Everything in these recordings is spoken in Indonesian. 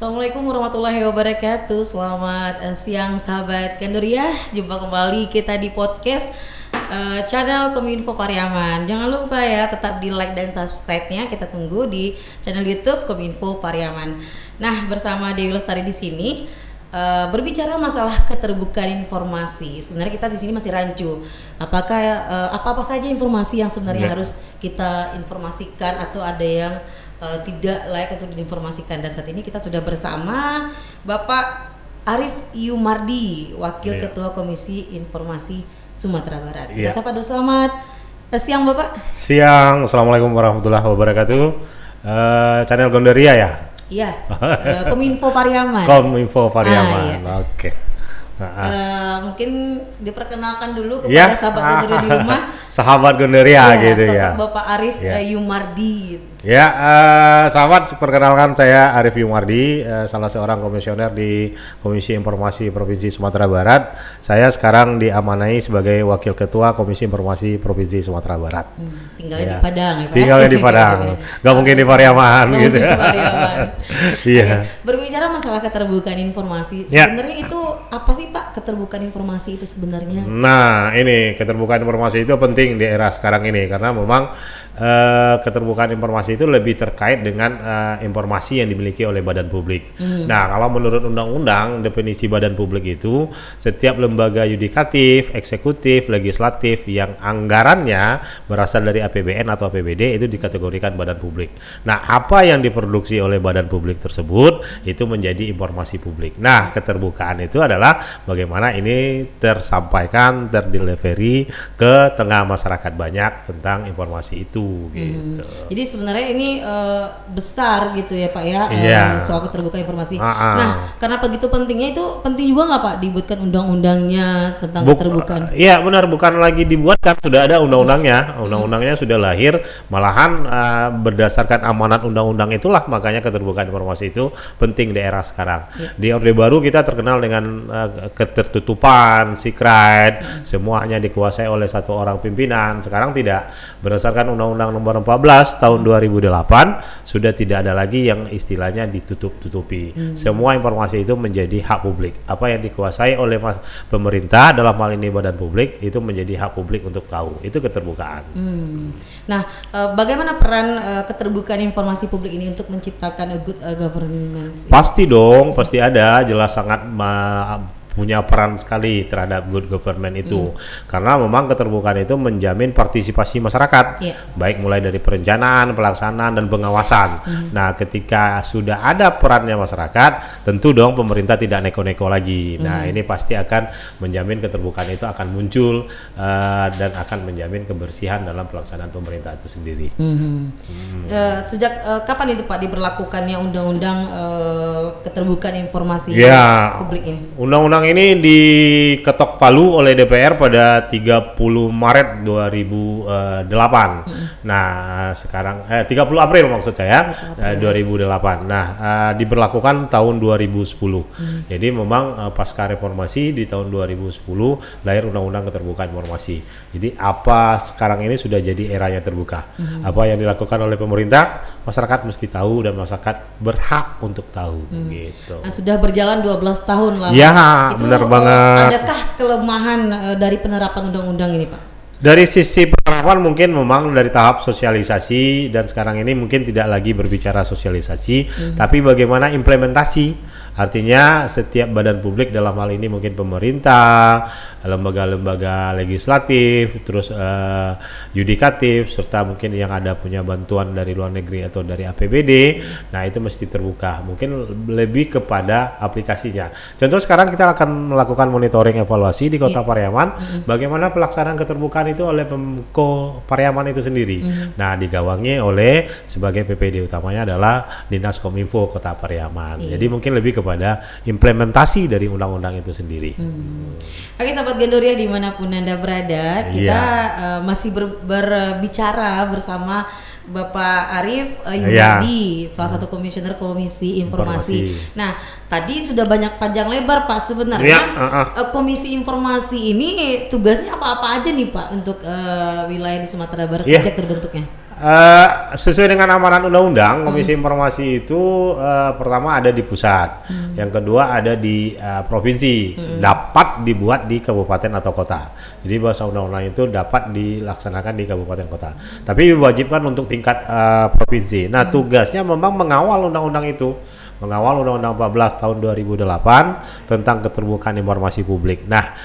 Assalamualaikum warahmatullahi wabarakatuh. Selamat siang sahabat Gandoria. Jumpa kembali kita di podcast channel Kominfo Pariaman. Jangan lupa ya tetap di like dan subscribe-nya. Kita tunggu di channel YouTube Kominfo Pariaman. Nah, bersama Dewi Lestari di sini berbicara masalah keterbukaan informasi. Sebenarnya kita di sini masih rancu. Apakah apa saja informasi yang sebenarnya harus kita informasikan atau ada yang tidak layak untuk diinformasikan. Dan saat ini kita sudah bersama Bapak Arif Yumardi, Wakil Ketua Komisi Informasi Sumatera Barat. Kita sapa dulu. Selamat siang Bapak. Siang, Assalamualaikum warahmatullahi wabarakatuh. Channel Gandoria ya? Iya, Kominfo Pariaman. Kominfo Pariaman, oke. Mungkin diperkenalkan dulu kepada sahabat Gandoria di rumah. Sahabat Gandoria gitu ya. Sosok Bapak Arif Yumardi. Ya, sahabat, perkenalkan saya Arif Yumardi, salah seorang komisioner di Komisi Informasi Provinsi Sumatera Barat. Saya sekarang diamanai sebagai Wakil Ketua Komisi Informasi Provinsi Sumatera Barat. Tinggalnya di Padang ya Pak? Tinggalnya di Padang, nggak mungkin di Pariaman gitu. Iya. Berbicara masalah keterbukaan informasi, sebenarnya itu apa sih Pak keterbukaan informasi itu sebenarnya? Nah, ini keterbukaan informasi itu penting di era sekarang ini karena memang keterbukaan informasi itu lebih terkait dengan informasi yang dimiliki oleh badan publik. Nah, kalau menurut undang-undang definisi badan publik itu setiap lembaga yudikatif, eksekutif, legislatif yang anggarannya berasal dari APBN atau APBD itu dikategorikan badan publik. Nah, apa yang diproduksi oleh badan publik tersebut itu menjadi informasi publik. Nah, keterbukaan itu adalah bagaimana ini tersampaikan, terdelivery ke tengah masyarakat banyak tentang informasi itu. Gitu. Jadi sebenarnya ini besar gitu ya Pak ya, soal keterbukaan informasi. Nah, karena begitu pentingnya itu penting juga nggak Pak dibuatkan undang-undangnya tentang keterbukaan? Iya benar, bukan lagi dibuatkan, sudah ada undang-undangnya. Undang-undangnya sudah lahir, malahan berdasarkan amanat undang-undang itulah makanya keterbukaan informasi itu penting di era sekarang. Di Orde Baru kita terkenal dengan ketertutupan, secret, semuanya dikuasai oleh satu orang pimpinan. Sekarang tidak, berdasarkan Undang-Undang Nomor 14 Tahun 2008 sudah tidak ada lagi yang istilahnya ditutup-tutupi. Semua informasi itu menjadi hak publik. Apa yang dikuasai oleh pemerintah dalam hal ini badan publik itu menjadi hak publik untuk tahu. Itu keterbukaan. Nah, bagaimana peran keterbukaan informasi publik ini untuk menciptakan a good governance? Pasti dong, pasti ada. Jelas sangat punya peran sekali terhadap good government itu, karena memang keterbukaan itu menjamin partisipasi masyarakat, baik mulai dari perencanaan, pelaksanaan dan pengawasan. Nah, ketika sudah ada perannya masyarakat, tentu dong pemerintah tidak neko-neko lagi. Nah, ini pasti akan menjamin keterbukaan itu akan muncul dan akan menjamin kebersihan dalam pelaksanaan pemerintah itu sendiri. Sejak kapan itu Pak diberlakukannya undang-undang keterbukaan informasi publik ini? Undang-undang ini diketok palu oleh DPR pada 30 Maret 2008. Nah, sekarang 30 April maksud saya, 2008. Nah, diberlakukan tahun 2010. Jadi memang pasca reformasi di tahun 2010 lahir Undang-Undang Keterbukaan Informasi. Jadi apa sekarang ini sudah jadi eranya terbuka. Apa yang dilakukan oleh pemerintah, masyarakat mesti tahu dan masyarakat berhak untuk tahu gitu. Nah, sudah berjalan 12 tahun lah. Ya, benar banget. Adakah kelemahan dari penerapan undang-undang ini, Pak? Dari sisi penerapan mungkin memang dari tahap sosialisasi, dan sekarang ini mungkin tidak lagi berbicara sosialisasi, tapi bagaimana implementasi. Artinya setiap badan publik dalam hal ini mungkin pemerintah, lembaga-lembaga legislatif, terus yudikatif, serta mungkin yang ada punya bantuan dari luar negeri atau dari APBD, nah itu mesti terbuka. Mungkin lebih kepada aplikasinya. Contoh sekarang kita akan melakukan monitoring evaluasi di Kota Pariaman, bagaimana pelaksanaan keterbukaan itu oleh Pemko Pariaman itu sendiri. Nah, digawangi oleh sebagai PPD utamanya adalah Dinas Kominfo Kota Pariaman. Jadi mungkin lebih kepada implementasi dari undang-undang itu sendiri. Oke, sahabat Gandoria dimanapun Anda berada, kita masih berbicara bersama Bapak Arif Yumardi, salah satu komisioner Komisi Informasi. Nah, tadi sudah banyak panjang lebar Pak sebenarnya. Komisi Informasi ini tugasnya apa-apa aja nih Pak untuk wilayah di Sumatera Barat sejak terbentuknya? Sesuai dengan amanat undang-undang, Komisi Informasi itu pertama ada di pusat, yang kedua ada di provinsi, dapat dibuat di kabupaten atau kota. Jadi bahasa undang-undang itu dapat dilaksanakan di kabupaten kota. Tapi diwajibkan untuk tingkat provinsi. Nah, tugasnya memang mengawal undang-undang itu. Mengawal Undang-Undang 14 tahun 2008 tentang keterbukaan informasi publik. Nah,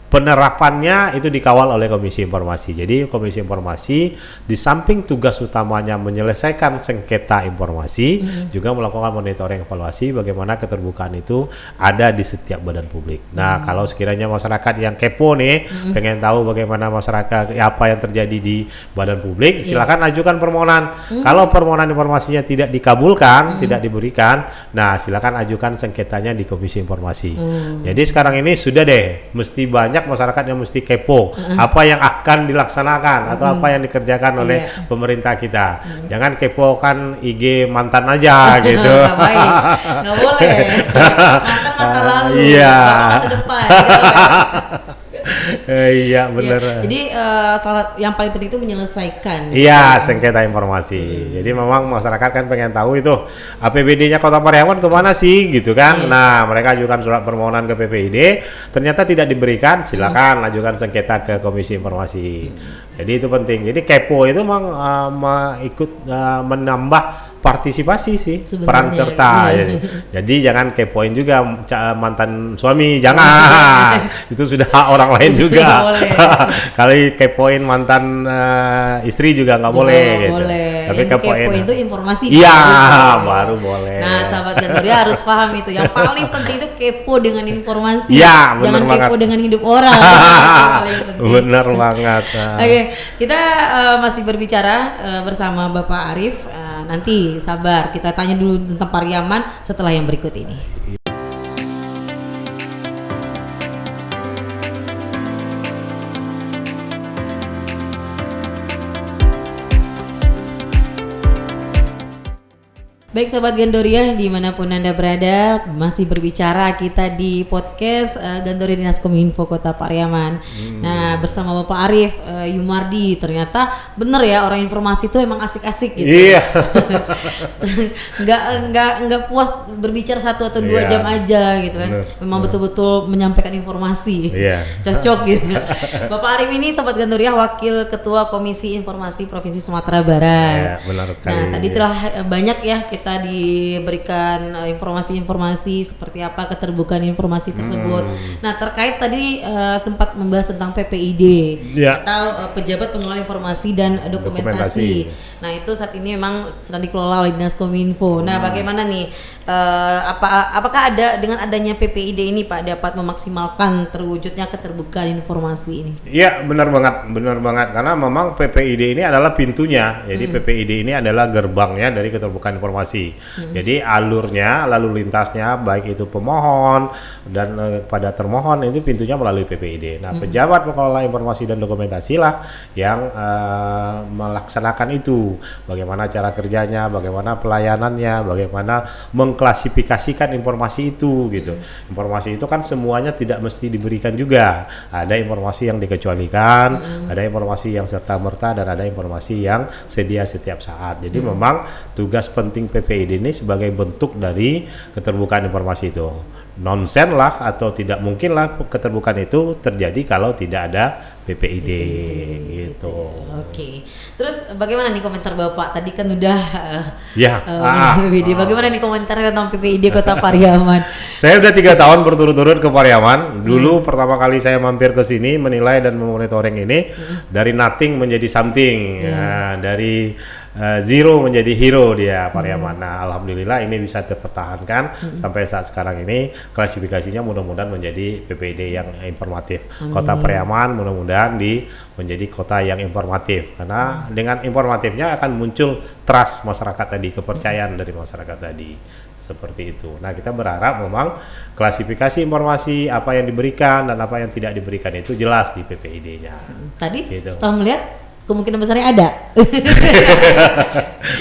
penerapannya itu dikawal oleh Komisi Informasi. Jadi Komisi Informasi di samping tugas utamanya menyelesaikan sengketa informasi, juga melakukan monitoring evaluasi bagaimana keterbukaan itu ada di setiap badan publik. Nah, kalau sekiranya masyarakat yang kepo nih, pengen tahu bagaimana masyarakat apa yang terjadi di badan publik, silakan ajukan permohonan. Kalau permohonan informasinya tidak dikabulkan, tidak diberikan, nah silakan ajukan sengketanya di Komisi Informasi. Jadi sekarang ini sudah deh, mesti banyak masyarakat yang mesti kepo apa yang akan dilaksanakan atau apa yang dikerjakan oleh pemerintah kita. Jangan kepo kan IG mantan aja gitu. Nggak baik, nggak boleh. Mantan masa lalu, masa depan. Iya benar. Jadi yang paling penting itu menyelesaikan. Iya, sengketa informasi. Jadi memang masyarakat kan pengen tahu itu APBD-nya Kota Pariaman kemana sih gitu kan. Nah, mereka ajukan surat permohonan ke PPID, ternyata tidak diberikan, silakan ajukan sengketa ke Komisi Informasi. Jadi itu penting. Jadi kepo itu memang ikut menambah partisipasi sih, sebenarnya, peran serta. Jadi jangan kepoin juga mantan suami, jangan. Itu sudah hak orang lain juga. Kali kepoin mantan istri juga nggak boleh. Gitu. Tapi kepoin itu informasi. Iya, baru boleh. Nah, sahabat Gandoria harus paham itu. Yang paling penting itu kepo dengan informasi. Ya, jangan kepo dengan hidup orang. Benar banget. Oke, kita masih berbicara bersama Bapak Arief. Nanti sabar, kita tanya dulu tentang Pariaman setelah yang berikut ini. Baik sahabat Gandoria, dimanapun Anda berada, masih berbicara kita di podcast Gandoria Dinas Kominfo Kota Pariaman. Nah, bersama Bapak Arief Yumardi, ternyata bener ya, orang informasi itu emang asik-asik gitu. Iya. nggak puas berbicara 1 atau 2 jam aja gitu kan. Memang betul-betul menyampaikan informasi. Cocok gitu. Bapak Arief ini sahabat Gandoria, Wakil Ketua Komisi Informasi Provinsi Sumatera Barat. Benar sekali. Nah, tadi telah banyak ya kita diberikan informasi-informasi seperti apa keterbukaan informasi tersebut. Nah, terkait tadi sempat membahas tentang PPID atau Pejabat Pengelola Informasi dan Dokumentasi. Nah, itu saat ini memang sedang dikelola oleh Dinas Kominfo. Nah, bagaimana nih apakah ada dengan adanya PPID ini Pak dapat memaksimalkan terwujudnya keterbukaan informasi ini? Iya, benar banget karena memang PPID ini adalah pintunya. Jadi PPID ini adalah gerbangnya dari keterbukaan informasi. Jadi alurnya, lalu lintasnya baik itu pemohon dan pada termohon itu pintunya melalui PPID. Nah, pejabat pengelola informasi dan dokumentasi lah yang melaksanakan itu. Bagaimana cara kerjanya, bagaimana pelayanannya, bagaimana mengklasifikasikan informasi itu gitu. Informasi itu kan semuanya tidak mesti diberikan juga. Ada informasi yang dikecualikan, ada informasi yang serta-merta dan ada informasi yang sedia setiap saat. Jadi memang tugas penting PPID ini sebagai bentuk dari keterbukaan informasi itu. Nonsen lah atau tidak mungkin lah keterbukaan itu terjadi kalau tidak ada PPID gitu. Oke. Terus bagaimana nih komentar Bapak? Tadi kan udah bagaimana nih komentar tentang PPID Kota Pariaman? Saya udah 3 tahun berturut-turut ke Pariaman. Dulu pertama kali saya mampir ke sini menilai dan memonitoring ini dari nothing menjadi something. Dari zero menjadi hero dia Pariaman. Nah, alhamdulillah ini bisa terpertahankan sampai saat sekarang ini. Klasifikasinya mudah-mudahan menjadi PPID yang informatif. Kota Pariaman mudah-mudahan menjadi kota yang informatif karena dengan informatifnya akan muncul trust masyarakat tadi, kepercayaan dari masyarakat tadi. Seperti itu. Nah, kita berharap memang klasifikasi informasi apa yang diberikan dan apa yang tidak diberikan itu jelas di PPID-nya. Tadi gitu. setelah melihat kemungkinan besarnya ada.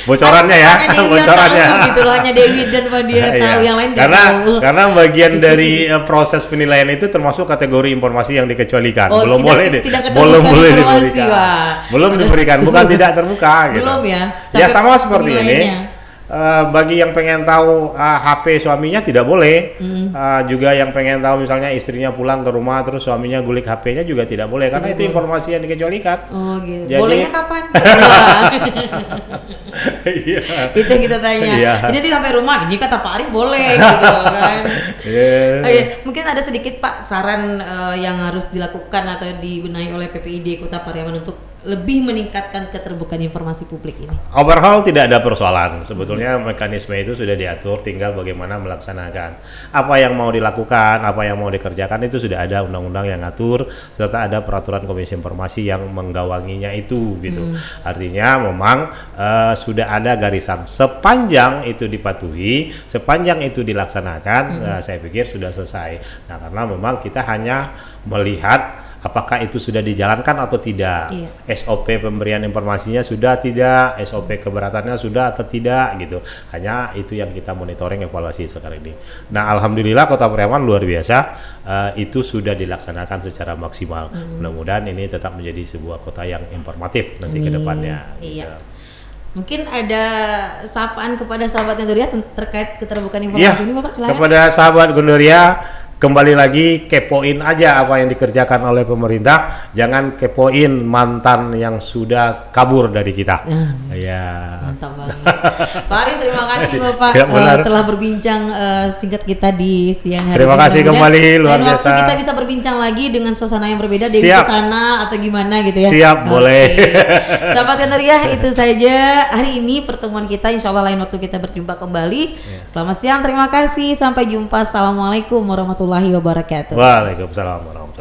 Bocorannya ya, bocorannya. Tahu, gitu loh, hanya Dewi dan Fadia tahu, yang lain nggak tahu. Karena bagian dari proses penilaian itu termasuk kategori informasi yang dikecualikan. Belum diberikan, bukan tidak terbuka. Gitu. Belum ya. Ya sama seperti ini. Bagi yang pengen tahu HP suaminya tidak boleh. Juga yang pengen tahu misalnya istrinya pulang ke rumah terus suaminya gulik HP-nya juga tidak boleh karena itu informasi yang dikecualikan. Oh gitu. Jadi, bolehnya kapan? Iya. Itu yang kita tanya. Iya. Jadi sampai rumah ini kata Pak Arif boleh gitu kan. Yeah. Okay. Mungkin ada sedikit Pak saran yang harus dilakukan atau dibenahi oleh PPID Kota Pariaman untuk lebih meningkatkan keterbukaan informasi publik ini. Overall tidak ada persoalan. Sebetulnya mekanisme itu sudah diatur, tinggal bagaimana melaksanakan. Apa yang mau dilakukan, apa yang mau dikerjakan itu sudah ada undang-undang yang ngatur serta ada peraturan Komisi Informasi yang menggawanginya itu gitu. Artinya memang sudah ada garisan sepanjang itu dipatuhi, sepanjang itu dilaksanakan, saya pikir sudah selesai. Nah, karena memang kita hanya melihat apakah itu sudah dijalankan atau tidak. SOP pemberian informasinya sudah tidak, SOP keberatannya sudah atau tidak gitu. Hanya itu yang kita monitoring evaluasi sekarang ini. Nah, alhamdulillah Kota Pariaman luar biasa, itu sudah dilaksanakan secara maksimal. Mudah-mudahan ini tetap menjadi sebuah kota yang informatif nanti ke depannya. Iya. Mungkin ada sapaan kepada sahabat Gondoria terkait keterbukaan informasi ini Bapak, silakan. Kepada sahabat Gondoria, kembali lagi kepoin aja apa yang dikerjakan oleh pemerintah, jangan kepoin mantan yang sudah kabur dari kita. Ya. Mantap banget. Pak Arif, terima kasih Bapak telah berbincang singkat kita di siang hari. Terima kasih kembali, luar biasa. Waktu kita bisa berbincang lagi dengan suasana yang berbeda dari sana atau gimana gitu ya. Siap, boleh. Sahabat Gondoria, itu saja hari ini pertemuan kita. Insya Allah lain waktu kita berjumpa kembali. Selamat siang, terima kasih. Sampai jumpa. Assalamualaikum warahmatullahi wabarakatuh. Waalaikumsalam warahmatullahi wabarakatuh.